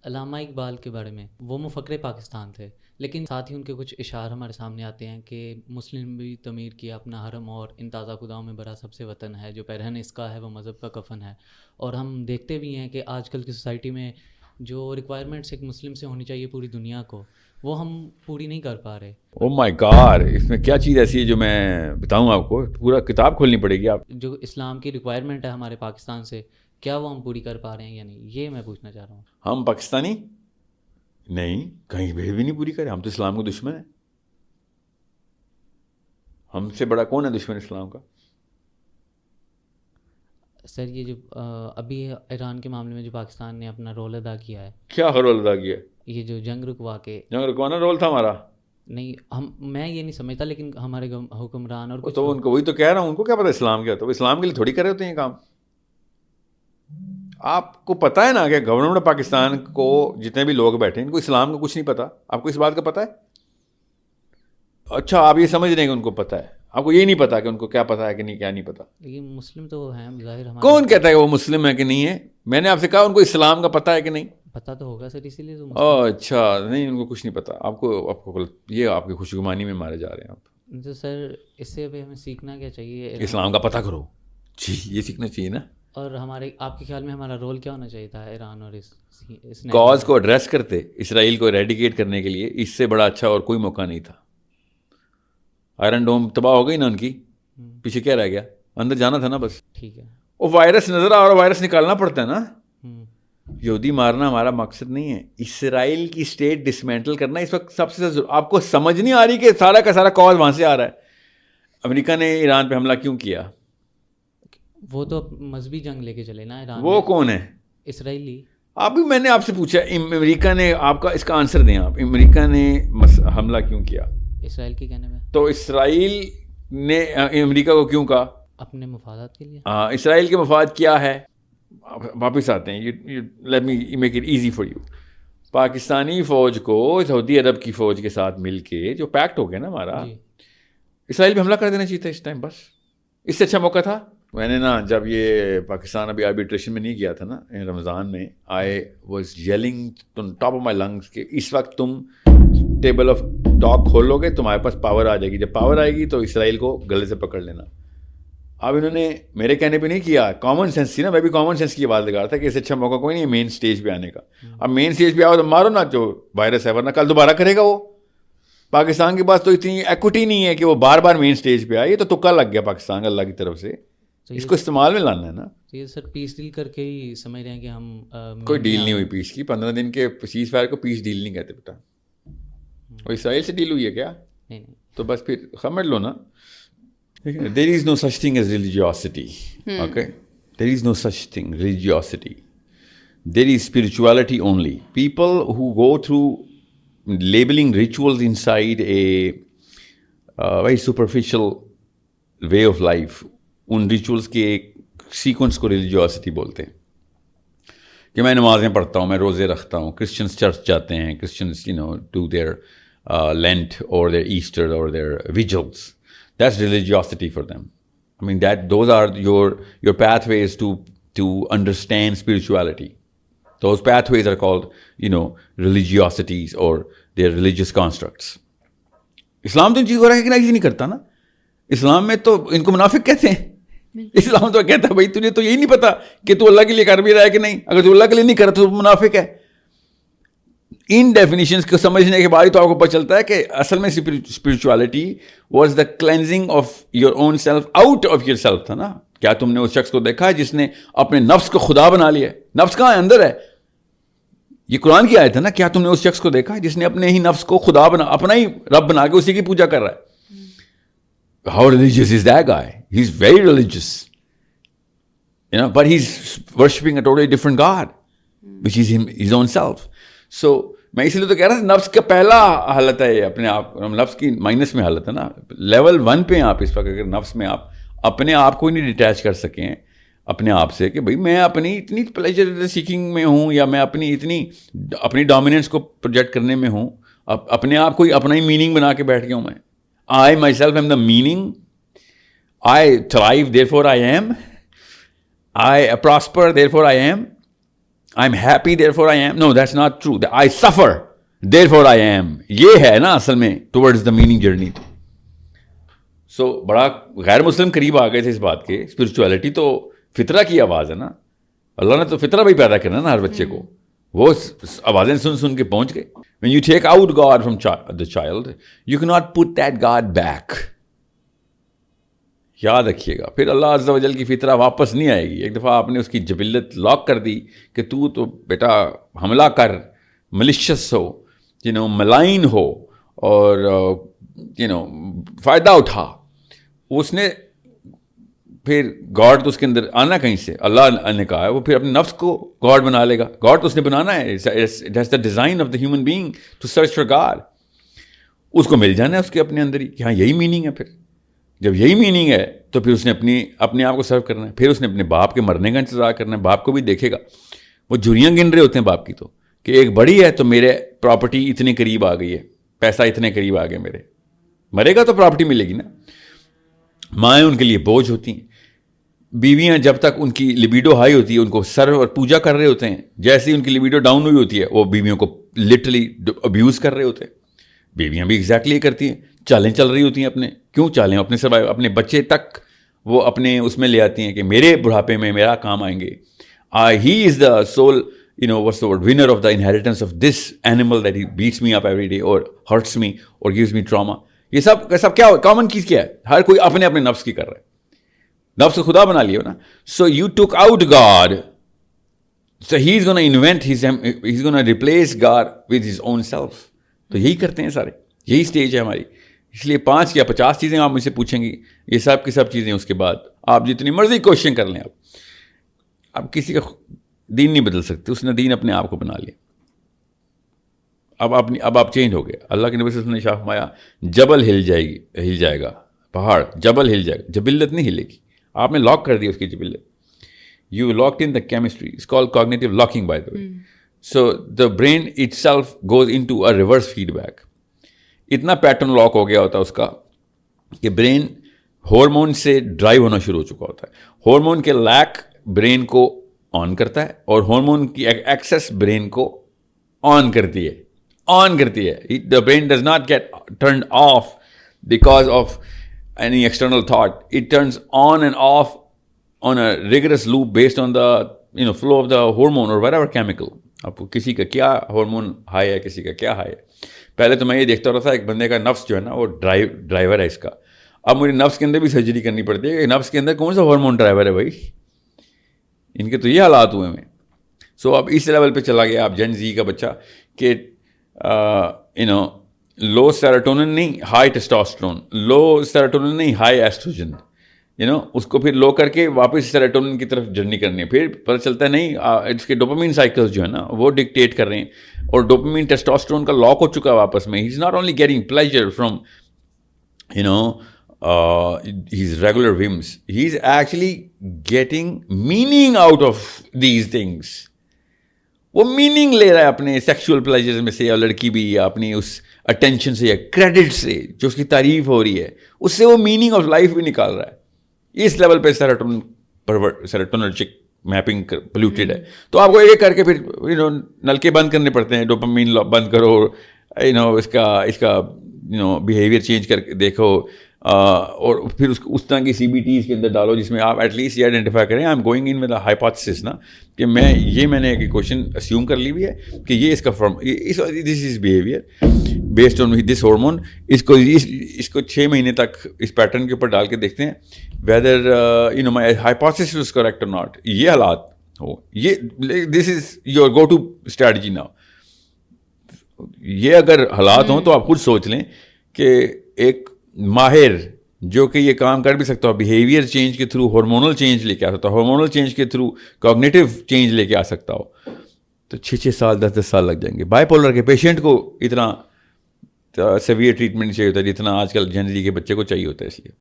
علامہ اقبال کے بارے میں، وہ مفکر پاکستان تھے، لیکن ساتھ ہی ان کے کچھ اشعار ہمارے سامنے آتے ہیں کہ مسلم بھی تعمیر کیا اپنا حرم، اور ان تازہ خداؤں میں بھرا سب سے وطن ہے، جو پیرہن اس کا ہے وہ مذہب کا کفن ہے. اور ہم دیکھتے بھی ہیں کہ آج کل کی سوسائٹی میں جو ریکوائرمنٹس ایک مسلم سے ہونی چاہیے پوری دنیا کو، وہ ہم پوری نہیں کر پا رہے. او مائی گاڈ، اس میں کیا چیز ایسی ہے جو میں بتاؤں آپ کو؟ پورا کتاب کھولنی پڑے گی. آپ جو اسلام کی ریکوائرمنٹ ہے ہمارے پاکستان سے، کیا وہ ہم پوری کر پا رہے ہیں یا نہیں، یہ میں پوچھنا چاہ رہا ہوں. ہم پاکستانی نہیں، کہیں بھی نہیں پوری کریں. ہم تو اسلام کے دشمن ہیں. ہم سے بڑا کون ہے دشمن اسلام کا؟ سر یہ جو ابھی ایران کے معاملے میں جو پاکستان نے اپنا رول ادا کیا ہے، کیا رول ادا کیا؟ یہ جو جنگ رکوا کے، جنگ رکوانا رول تھا ہمارا؟ نہیں، میں یہ نہیں سمجھتا، لیکن ہمارے حکمران اور کچھ تو ان کو وہی تو کہہ رہا ہوں، ان کو کیا پتا اسلام کیا؟ تو اسلام کے لیے تھوڑی کر رہے ہوتے ہیں یہ کام. آپ کو پتہ ہے نا کہ گورنمنٹ پاکستان کو جتنے بھی لوگ بیٹھے ہیں ان کو اسلام کا کچھ نہیں پتا. آپ کو اس بات کا پتہ ہے؟ اچھا، آپ یہ سمجھ رہے ہیں کہ ان کو پتہ ہے، آپ کو یہ نہیں پتا کہ ان کو کیا پتہ ہے کہ نہیں، کیا نہیں پتا. لیکن مسلم تو ہیں ظاہر. کون کہتا ہے کہ وہ مسلم ہے کہ نہیں ہے؟ میں نے آپ سے کہا ان کو اسلام کا پتہ ہے کہ نہیں. پتہ تو ہوگا سر، اسی لیے تو اچھا، نہیں ان کو کچھ نہیں پتا. آپ کو یہ آپ کی خوشگمانی میں مارے جا رہے ہیں آپ. تو سر اس سے ابھی ہمیں سیکھنا کیا چاہیے؟ اسلام کا پتہ کرو جی، یہ سیکھنا چاہیے نا. اور ہمارے آپ کے خیال میں ہمارا رول کیا ہونا چاہیے تھا ایران اور اس کاز کو ایڈریس کرتے، اسرائیل کو ایریڈیکیٹ کرنے کے لیے. اس سے بڑا اچھا اور کوئی موقع نہیں تھا. آئرن ڈوم تباہ ہو گئی نا ان کی، پیچھے کیا رہ گیا؟ اندر جانا تھا نا بس. ٹھیک ہے، وہ وائرس نظر آ رہا، وائرس نکالنا پڑتا ہے نا. یہودی مارنا ہمارا مقصد نہیں ہے. اسرائیل کی اسٹیٹ ڈسمینٹل کرنا اس وقت سب سے آپ کو سمجھ نہیں آ رہی کہ سارا کا سارا کاز وہاں سے آ رہا ہے. امریکہ نے ایران پہ حملہ کیوں کیا؟ وہ تو مذہبی جنگ لے کے چلے نا ایران. وہ کون ہے؟ اسرائیلی. ابھی میں نے آپ سے پوچھا امریکہ نے، آپ کا اس کا آنسر دیں آپ. امریکہ نے حملہ کیوں کیا؟ اسرائیل کے کہنے میں. تو اسرائیل نے امریکہ کو کیوں کہا؟ اپنے مفادات کے لیے. اسرائیل کے مفاد کیا ہے؟ واپس آتے ہیں. Let me make it easy for you. Pakistani فوج کو سعودی عرب کی فوج کے ساتھ مل کے جو پیکٹ ہو گیا نا ہمارا، اسرائیل پہ حملہ کر دینا چاہیے تھا اس ٹائم. بس اس سے اچھا موقع تھا. میں نے نا جب یہ پاکستان ابھی آربیٹریشن میں نہیں گیا تھا نا رمضان میں، I was yelling top of my lungs کہ اس وقت تم ٹیبل آف ٹاک کھولو گے تمہارے پاس پاور آ جائے گی. جب پاور آئے گی تو اسرائیل کو گلے سے پکڑ لینا. اب انہوں نے میرے کہنے پہ نہیں کیا، کامن سینس تھی نا. میں بھی کامن سینس کی آواز لگا رہا تھا کہ اس سے اچھا موقع کوئی نہیں ہے مین اسٹیج پہ آنے کا. اب مین اسٹیج پہ آؤ تو مارو نا جو وائرس ہے، ورنہ کل دوبارہ کرے گا. وہ پاکستان کے پاس تو اتنی ایکوٹی نہیں ہے کہ وہ بار بار مین اسٹیج پہ آئے. یہ تو تکا لگ گیا پاکستان کا اللہ کی طرف سے. اس کو استعمال میں لانا ہے نا. یہ سر پیس ڈیل کر کے ہی سمجھ رہے ہیں کہ ہم کوئی ڈیل نہیں ہوئی پیس کی. 15 دن کے سیز فائر کو پیس ڈیل نہیں کہتے بیٹا. اور اسرائیل سے ڈیل ہوئی ہے کیا؟ نہیں. تو بس پھر سمجھ لو نا. There is no such thing as religiosity. Okay? There is no such thing, religiosity. There is spirituality only. People who go through labeling rituals inside a very superficial way of life, in rituals کے ایک sequence کو religiosity بولتے ہیں. کہ میں نمازیں پڑھتا ہوں، میں روزے رکھتا ہوں. کرسچنس چرچ جاتے ہیں، Christians do their Lent or their Easter or their vigils. That's religiosity for them. I mean, those are your pathways to understand spirituality. Those pathways are called, religiosities or their religious constructs. اسلام تو ان چیزوں کو recognise ہی نہیں کرتا نا. اسلام میں تو ان کو منافق کہتے ہیں. اسلام تو کہتا ہے بھائی تجھے تو یہی نہیں پتا کہ تو اللہ کے لیے کر بھی رہا ہے کہ نہیں. اگر تو اللہ کے لیے نہیں کرتا تو منافق ہے. ان ڈیفینیشنس کو سمجھنے کے بعد تو آپ کو پتہ چلتا ہے کہ اصل میں spirituality was the cleansing of your own self out of your self تھا نا. کیا تم نے اس شخص کو دیکھا ہے جس نے اپنے نفس کو خدا بنا لیا؟ نفس کہاں ہے؟ اندر ہے. یہ قرآن کی آیت ہے نا. کیا تم نے اس شخص کو دیکھا ہے جس نے اپنے ہی نفس کو خدا بنا، اپنا ہی رب بنا کے اسی کی پوجا کر رہا ہے؟ How religious is that guy? He's very religious, but he's worshipping a totally different God, which is his own self. So میں اس لیے تو کہہ رہا تھا نفس کا پہلا حالت ہے اپنے آپ، نفس کی مائنس میں حالت ہے نا. لیول 1 پہ آپ اس وقت اگر نفس میں آپ اپنے آپ کو نہیں ڈیٹیچ کر سکیں اپنے آپ سے کہ بھائی میں اپنی اتنی پلیجر سیکنگ میں ہوں، یا میں اپنی ڈومیننس کو پروجیکٹ کرنے میں ہوں، اپنے آپ کو ہی اپنا ہی میننگ بنا کے بیٹھ گیا ہوں میں. I myself am the meaning. I thrive, therefore I am. I prosper, therefore I am. I'm happy therefore I am. No, that's not true. I suffer therefore I am. یہ ہے نا اصل میں towards the meaning journey. سو بڑا غیر مسلم قریب آ گئے تھے اس بات کے. اسپرچویلٹی تو فطرہ کی آواز ہے نا, اللہ نے تو فطرہ بھی پیدا کرنا نا ہر بچے کو. وہ آوازیں سن سن کے پہنچ گئے. When you take out God from the child, you cannot put that God back. یاد رکھیے گا, پھر اللہ عز و جل کی فطرہ واپس نہیں آئے گی. ایک دفعہ آپ نے اس کی جبلت لاک کر دی کہ تو بیٹا حملہ کر, ملیشس ہو, ملائن ہو, اور فائدہ اٹھا. اس نے پھر گاڈ تو اس کے اندر آنا کہیں سے, اللہ نے کہا ہے وہ پھر اپنے نفس کو گاڈ بنا لے گا. گاڈ تو اس نے بنانا ہے. That's the design of the human being to search for God. اس کو مل جانا ہے اس کے اپنے اندر ہی کہ ہاں یہی میننگ ہے. پھر جب یہی میننگ ہے تو پھر اس نے اپنے آپ کو سرو کرنا ہے. پھر اس نے اپنے باپ کے مرنے کا انتظار کرنا ہے. باپ کو بھی دیکھے گا, وہ جھریاں گن رہے ہوتے ہیں باپ کی تو, کہ ایک بڑی ہے تو میرے پراپرٹی اتنے قریب آ گئی ہے, پیسہ اتنے قریب آ گئے میرے. مرے گا تو پراپرٹی ملے گی نا. مائیں ان کے لیے بوجھ ہوتی ہیں. بیویاں جب تک ان کی لیبیڈو ہائی ہوتی ہے ان کو سرو اور پوجا کر رہے ہوتے ہیں. جیسے ہی ان کی لیبیڈو ڈاؤن ہوئی ہوتی ہے وہ بیویوں کو لٹرلی ابیوز کر رہے ہوتے ہیں. بیویاں بھی ایگزیکٹلی یہ کرتی ہیں, چالیں چل رہی ہوتی ہیں اپنے. کیوں چالیں؟ اپنے سروائیو, اپنے بچے تک وہ اپنے اس میں لے آتی ہیں کہ میرے بڑھاپے میں میرا کام آئیں گے. ہی از دا civil what's the word, winner of the inheritance of this animal that he beats me up every day or hurts me or gives me trauma. یہ سب کیا کامن چیز کیا ہے؟ ہر کوئی اپنے اپنے نفس کی کر رہا ہے. نفس کو خدا بنا لیا نا. So you took out God, so he's going to invent he's going to replace God with his own self. تو یہی کرتے ہیں سارے, یہی سٹیج ہے ہماری. اس لیے 5 یا 50 چیزیں آپ مجھ سے پوچھیں گی, یہ سب کی سب چیزیں اس کے بعد آپ جتنی مرضی کوشچن کر لیں, آپ کسی کا دین نہیں بدل سکتے. اس نے دین اپنے آپ کو بنا لیا. اب آپ چینج ہو گئے. اللہ کے نبی صلی اللہ علیہ وسلم نے شاہ فرمایا جبل ہل جائے گا, پہاڑ جبل ہل جائے گا, جبلت نہیں ہلے گی. آپ نے لاک کر دی اس کی جبلت. You locked in the chemistry. It's called cognitive locking by the way. So the brain itself goes into a reverse feedback. اتنا پیٹرن لاک ہو گیا ہوتا ہے اس کا کہ برین ہارمون سے ڈرائیو ہونا شروع ہو چکا ہوتا ہے. ہارمون کے لیک برین کو آن کرتا ہے اور ہارمون کی ایکسیس برین کو آن کرتی ہے. The brain does not get turned off because of any external thought. It turns on and off on a rigorous loop based on the flow of the hormone or whatever chemical. اب کسی کا کیا hormone high ہے, کسی کا کیا high ہے. پہلے تو میں یہ دیکھتا رہا تھا ایک بندے کا نفس جو ہے نا وہ ڈرائیور ہے اس کا. اب مجھے نفس کے اندر بھی سرجری کرنی پڑتی ہے کہ نفس کے اندر کون سا ہارمون ڈرائیور ہے بھائی. ان کے تو یہ حالات ہوئے ہیں. سو اب اس لیول پہ چلا گیا آپ جن زی کا بچہ کہ لو سیروٹونن نہیں ہائی ٹیسٹوسٹرون, لو سیروٹونن نہیں ہائی ایسٹروجن, اس کو پھر لو کر کے واپس سیروٹونن کی طرف جرنی کرنی ہے. پھر پتہ چلتا ہے نہیں اس کے ڈوپامین سائیکلز جو ہے نا وہ ڈکٹیٹ کر رہے ہیں, اور ڈوپامین ٹیسٹوسٹرون کا لاک ہو چکا ہے واپس میں. He is not only getting pleasure from his regular whims, he is actually getting meaning out of these things. وہ میننگ لے رہا ہے اپنے سیکشول پلیجر میں سے, یا لڑکی بھی, یا اپنی اس اٹینشن سے یا کریڈٹ سے جو اس کی تعریف ہو رہی ہے, اس سے وہ میننگ آف لائف بھی نکال رہا ہے. اس لیول پہ سیروٹونرجک میپنگ پلیوٹیڈ ہے. تو آپ کو ایک کر کے پھر نلکے بند کرنے پڑتے ہیں. ڈوپامین بند کرو, اس کا بیہیویئر چینج کر کے دیکھو, اور پھر اس طرح کی سی بی ٹیز کے اندر ڈالو جس میں آپ ایٹ لیسٹ یہ آئیڈینٹیفائی کریں I am going in with a hypothesis نا, کہ میں نے ایک کوشچن اسیوم کر لی ہوئی ہے کہ یہ اس کا this is behaviour based on this hormone. اس کو 6 مہینے تک اس پیٹرن کے اوپر ڈال کے دیکھتے ہیں whether my hypothesis is correct or not. یہ حالات ہو, یہ this is your go to strategy now. یہ اگر حالات ہوں تو آپ خود سوچ لیں کہ ایک ماہر جو کہ یہ کام کر بھی سکتا ہو, بیہیویئر چینج کے تھرو ہارمونل چینج لے کے آ سکتا ہو, ہارمونل چینج کے تھرو کوگنیٹو چینج لے کے آ سکتا ہو, تو 6 سال 10 سال لگ جائیں گے. بائی پولر کے پیشنٹ کو اتنا سیویئر ٹریٹمنٹ چاہیے ہوتا ہے جتنا آج کل جن زی کے بچے کو چاہیے ہوتا ہے. اس لیے